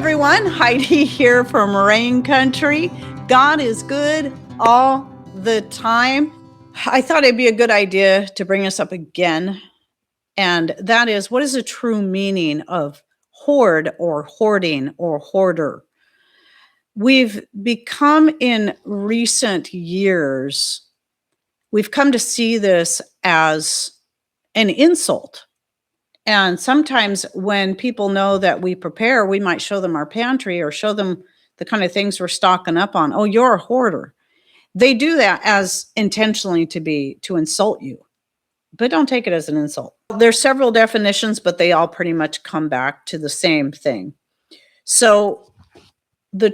everyone, Heidi here from Rain Country. God is good all the time. I thought it'd be a good idea to bring us up again, and that is, what is the true meaning of hoard or hoarding or hoarder? We've become, in recent years, we've come to see this as an insult. And sometimes when people know that we prepare, we might show them our pantry or show them the kind of things we're stocking up on. Oh, you're a hoarder. They do that as intentionally to insult you, but don't take it as an insult. There's several definitions, but they all pretty much come back to the same thing. So the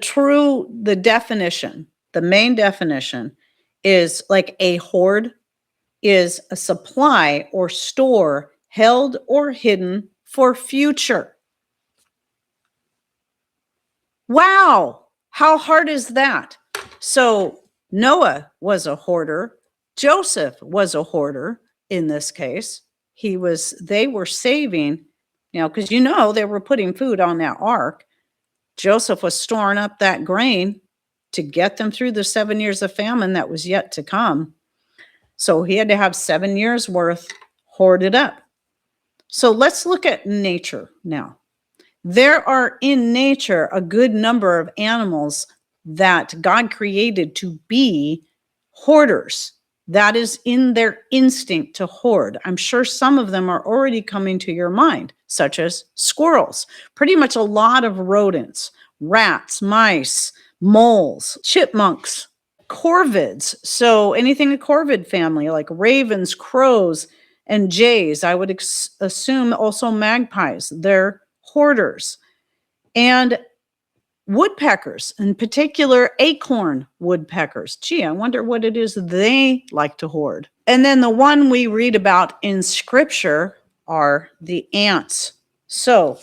definition, the main definition is like a hoard is a supply or store held or hidden for future. Wow, how hard is that? So Noah was a hoarder. Joseph was a hoarder in this case. They were saving, because they were putting food on that ark. Joseph was storing up that grain to get them through the 7 years of famine that was yet to come. So he had to have 7 years worth hoarded up. So let's look at nature now. There are in nature a good number of animals that God created to be hoarders. That is in their instinct to hoard. I'm sure some of them are already coming to your mind, such as squirrels, pretty much a lot of rodents, rats, mice, moles, chipmunks, corvids. So anything a corvid family, like ravens, crows, and jays. I would assume also magpies. They're hoarders. And woodpeckers, in particular acorn woodpeckers. Gee, I wonder what it is they like to hoard. And then the one we read about in scripture are the ants. So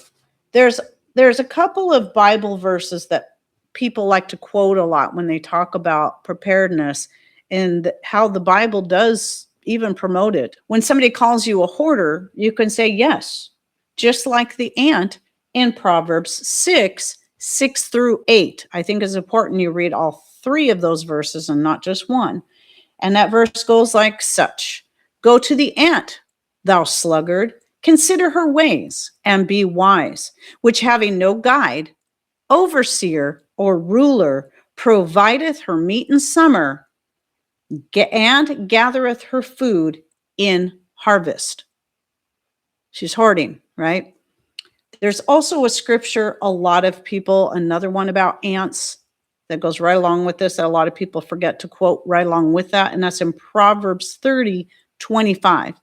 there's a couple of Bible verses that people like to quote a lot when they talk about preparedness and how the Bible does even promote it. When somebody calls you a hoarder, you can say yes, just like the ant in Proverbs 6:6-8. I think it's important you read all three of those verses and not just one. And that verse goes like such: Go to the ant, thou sluggard, consider her ways and be wise, which having no guide, overseer, or ruler, provideth her meat in summer, and gathereth her food in harvest. She's hoarding, right? There's also a scripture, another one about ants that goes right along with this that a lot of people forget to quote right along with that, and that's in Proverbs 30:25.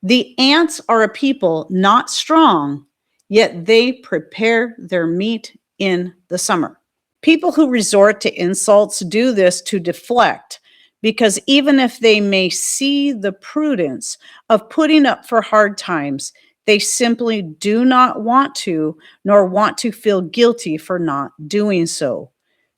The ants are a people not strong, yet they prepare their meat in the summer. People who resort to insults do this to deflect, because even if they may see the prudence of putting up for hard times, they simply do not want to, nor want to feel guilty for not doing so.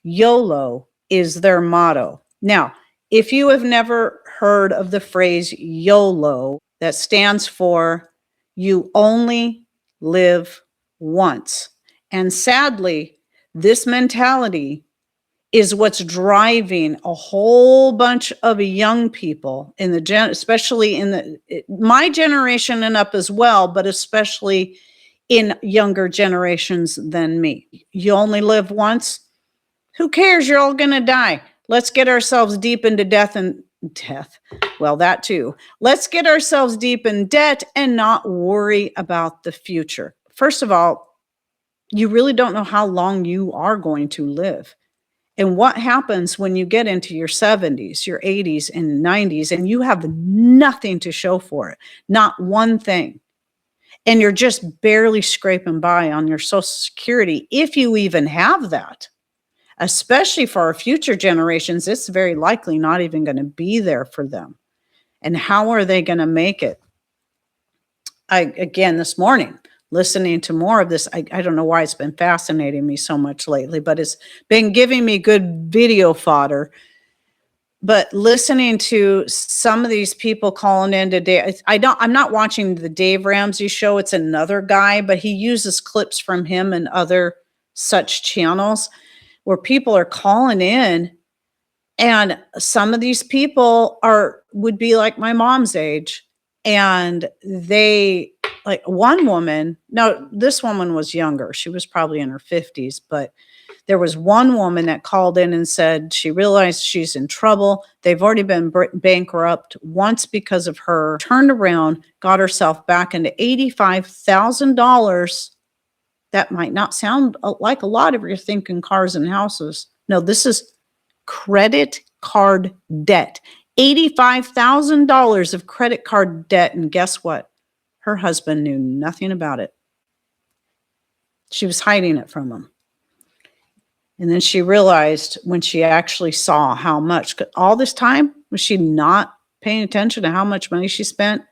YOLO is their motto. Now, if you have never heard of the phrase YOLO, that stands for you only live once. And sadly, this mentality is what's driving a whole bunch of young people especially in my generation and up as well, but especially in younger generations than me. You only live once. Who cares? You're all going to die. Let's get ourselves deep into death. Well, that too. Let's get ourselves deep in debt and not worry about the future. First of all, you really don't know how long you are going to live. And what happens when you get into your 70s, your 80s, and 90s, and you have nothing to show for it, not one thing, and you're just barely scraping by on your Social Security, if you even have that? Especially for our future generations, it's very likely not even going to be there for them. And how are they going to make it? Again, this morning, listening to more of this, I don't know why it's been fascinating me so much lately, but it's been giving me good video fodder. But listening to some of these people calling in today, I'm not watching the Dave Ramsey show. It's another guy, but he uses clips from him and other such channels where people are calling in, and some of these people would be like my mom's age, and they, like one woman, no, this woman was younger. She was probably in her 50s, but there was one woman that called in and said she realized she's in trouble. They've already been bankrupt once because of her, turned around, got herself back into $85,000. That might not sound like a lot if you're thinking cars and houses. No, this is credit card debt. $85,000 of credit card debt. And guess what? Her husband knew nothing about it. She was hiding it from him. And then she realized when she actually saw how much, all this time, was she not paying attention to how much money she spent?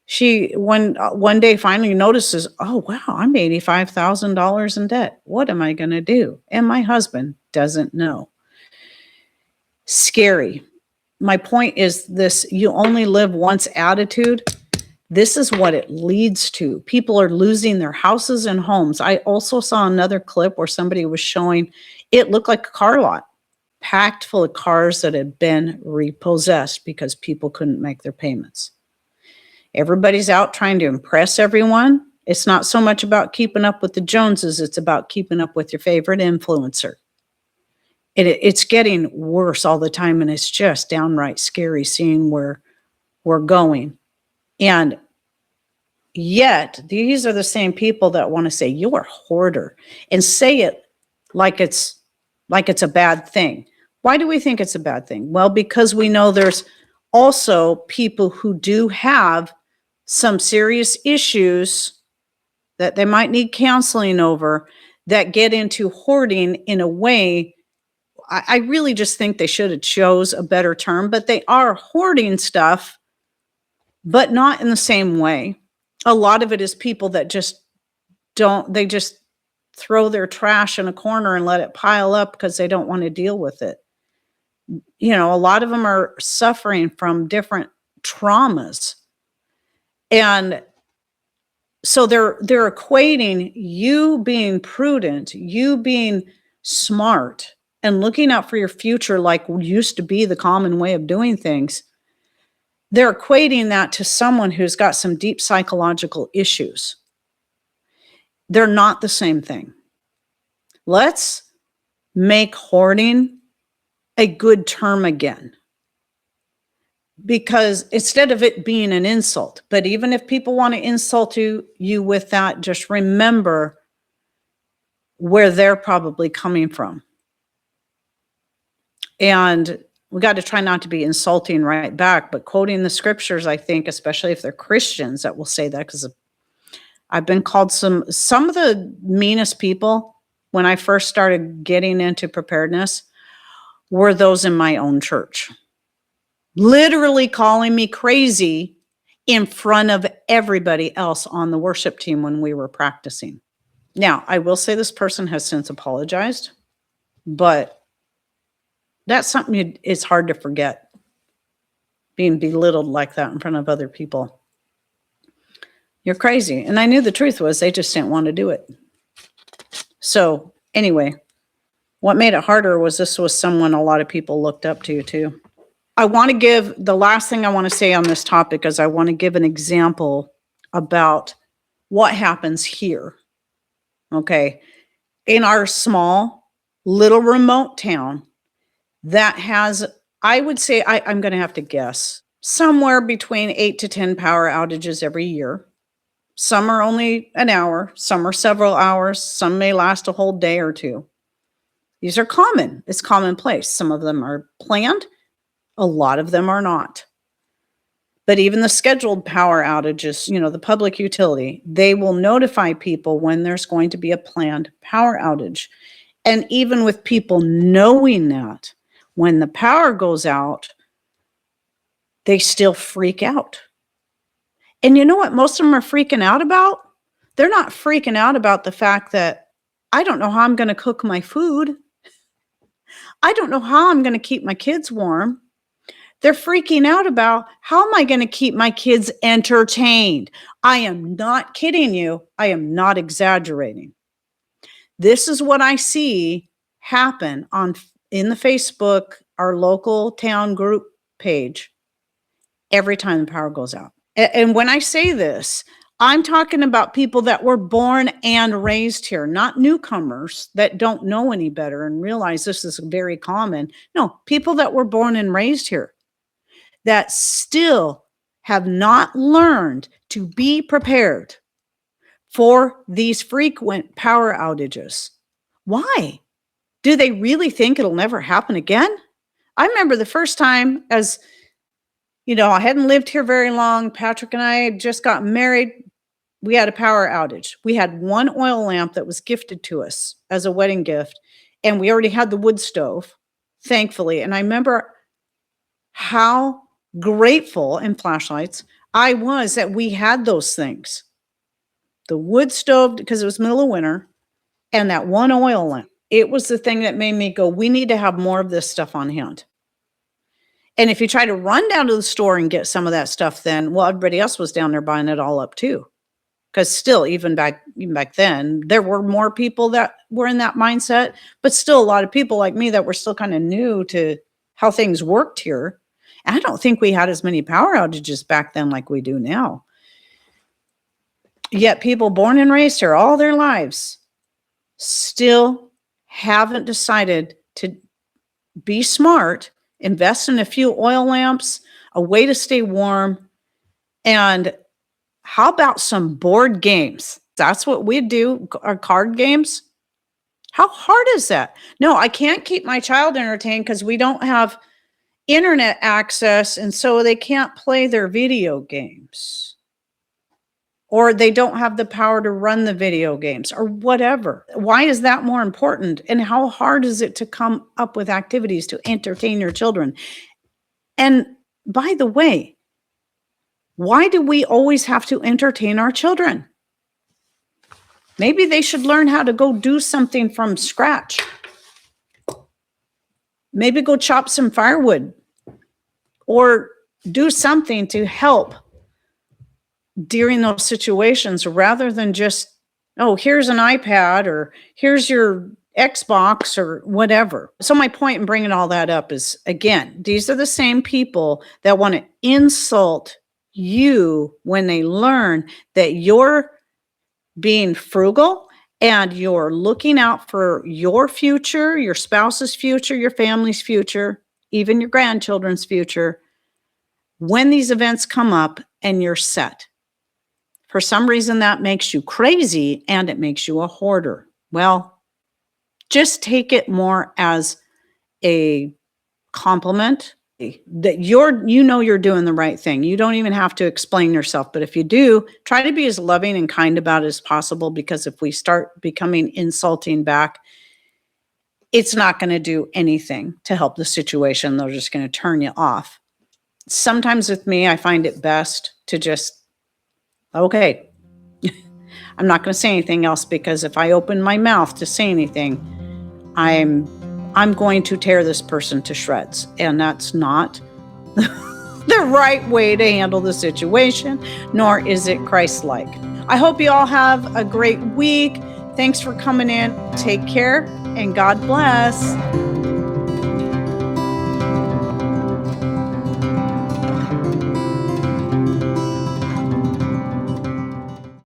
She one day finally notices, oh, wow, I'm $85,000 in debt. What am I going to do? And my husband doesn't know. Scary. My point is this: you only live once attitude. This is what it leads to. People are losing their houses and homes. I also saw another clip where somebody was showing, it looked like a car lot, packed full of cars that had been repossessed because people couldn't make their payments. Everybody's out trying to impress everyone. It's not so much about keeping up with the Joneses. It's about keeping up with your favorite influencer. It's getting worse all the time, and it's just downright scary seeing where we're going. And yet, these are the same people that want to say, you're a hoarder, and say it like it's a bad thing. Why do we think it's a bad thing? Well, because we know there's also people who do have some serious issues that they might need counseling over that get into hoarding in a way. I really just think they should have chose a better term, but they are hoarding stuff, but not in the same way. A lot of it is people that just they just throw their trash in a corner and let it pile up because they don't want to deal with it. You know, a lot of them are suffering from different traumas. And so they're equating you being prudent, you being smart, and looking out for your future like used to be the common way of doing things. They're equating that to someone who's got some deep psychological issues. They're not the same thing. Let's make hoarding a good term again. Because instead of it being an insult, but even if people want to insult you with that, just remember where they're probably coming from. And we got to try not to be insulting right back, but quoting the scriptures, I think, especially if they're Christians, that will say that, because I've been called some of the meanest people when I first started getting into preparedness were those in my own church. Literally calling me crazy in front of everybody else on the worship team when we were practicing. Now, I will say this person has since apologized, but that's something it's hard to forget, being belittled like that in front of other people. You're crazy. And I knew the truth was they just didn't want to do it. So anyway, what made it harder was this was someone a lot of people looked up to too. I want to give, the last thing I want to say on this topic is I want to give an example about what happens here. Okay. In our small little remote town that has, I would say, I'm going to have to guess, somewhere between 8 to 10 power outages every year. Some are only an hour, some are several hours, some may last a whole day or two. These are common. It's commonplace. Some of them are planned. A lot of them are not. But even the scheduled power outages, the public utility, they will notify people when there's going to be a planned power outage. And even with people knowing that, when the power goes out, they still freak out. And you know what most of them are freaking out about? They're not freaking out about the fact that I don't know how I'm going to cook my food. I don't know how I'm going to keep my kids warm. They're freaking out about how am I going to keep my kids entertained? I am not kidding you. I am not exaggerating. This is what I see happen in the Facebook, our local town group page, every time the power goes out. And when I say this, I'm talking about people that were born and raised here, not newcomers that don't know any better and realize this is very common. No, people that were born and raised here that still have not learned to be prepared for these frequent power outages. Why? Do they really think it'll never happen again? I remember the first time, as you know, I hadn't lived here very long. Patrick and I had just got married. We had a power outage. We had one oil lamp that was gifted to us as a wedding gift, and we already had the wood stove, thankfully. And I remember how grateful, and flashlights, I was that we had those things. The wood stove, because it was middle of winter, and that one oil lamp. It was the thing that made me go, we need to have more of this stuff on hand. And if you try to run down to the store and get some of that stuff, then, well, everybody else was down there buying it all up too. Because still, even back then, there were more people that were in that mindset, but still a lot of people like me that were still kind of new to how things worked here. And I don't think we had as many power outages back then like we do now. Yet people born and raised here all their lives still haven't decided to be smart, invest in a few oil lamps, a way to stay warm, and how about some board games? That's what we do, our card games. How hard is that? No, I can't keep my child entertained because we don't have internet access, and so they can't play their video games. Or they don't have the power to run the video games or whatever. Why is that more important? And how hard is it to come up with activities to entertain your children? And by the way, why do we always have to entertain our children? Maybe they should learn how to go do something from scratch. Maybe go chop some firewood or do something to help during those situations rather than just, oh, here's an iPad or here's your Xbox or whatever. So my point in bringing all that up is, again, these are the same people that want to insult you when they learn that you're being frugal and you're looking out for your future, your spouse's future, your family's future, even your grandchildren's future, when these events come up and you're set. For some reason, that makes you crazy and it makes you a hoarder. Well, just take it more as a compliment that you're doing the right thing. You don't even have to explain yourself. But if you do, try to be as loving and kind about it as possible, because if we start becoming insulting back, it's not going to do anything to help the situation. They're just going to turn you off. Sometimes with me, I find it best to just, okay, I'm not going to say anything else, because if I open my mouth to say anything, I'm going to tear this person to shreds. And that's not the right way to handle the situation, nor is it Christ-like. I hope you all have a great week. Thanks for coming in. Take care and God bless.